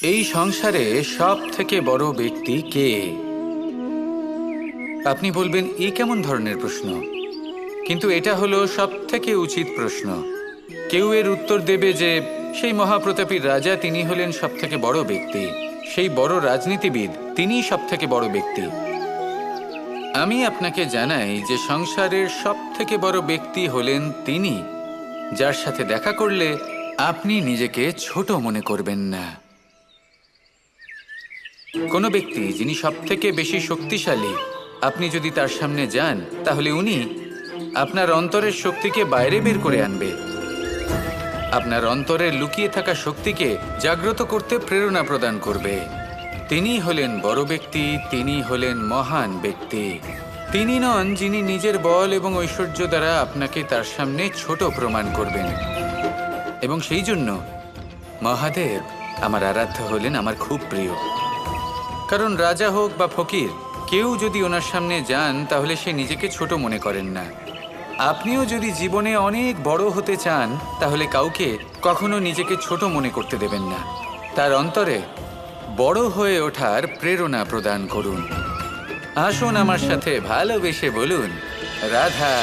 এই সংসারে সব থেকে বড় ব্যক্তি কে? আপনি বলবেন এই কেমন ধরনের প্রশ্ন, কিন্তু এটা হলো সব থেকে উচিত প্রশ্ন। কেউ এর উত্তর দেবে যে সেই মহাপ্রতাপী রাজা, তিনি হলেন সব থেকে বড় ব্যক্তি, সেই বড় রাজনীতিবিদ, তিনিই সব থেকে বড় ব্যক্তি। আমি আপনাকে জানাই যে সংসারের সব থেকে বড় ব্যক্তি হলেন তিনি, যার সাথে দেখা করলে আপনি নিজেকে ছোট মনে করবেন না। কোনো ব্যক্তি যিনি সব থেকে বেশি শক্তিশালী, আপনি যদি তার সামনে যান তাহলে উনি আপনার অন্তরের শক্তিকে বাইরে বের করে আনবে, আপনার অন্তরের লুকিয়ে থাকা শক্তিকে জাগ্রত করতে প্রেরণা প্রদান করবে। তিনি হলেন বড় ব্যক্তি, তিনি হলেন মহান ব্যক্তি। তিনি নন যিনি নিজের বল এবং ঐশ্বর্য দ্বারা আপনাকে তার সামনে ছোট প্রমাণ করবেন। এবং সেই জন্য মহাদেব আমার আরাধ্য হলেন আমার খুব প্রিয়। কারণ রাজা হোক বা ফকির, কেউ যদি ওনার সামনে যান তাহলে সে নিজেকে ছোট মনে করেন না। আপনিও যদি জীবনে অনেক বড় হতে চান তাহলে কাউকে কখনো নিজেকে ছোট মনে করতে দেবেন না। তার অন্তরে বড় হয়ে ওঠার প্রেরণা প্রদান করুন। আসুন আমার সাথে ভালোবেসে বলুন, রাধা।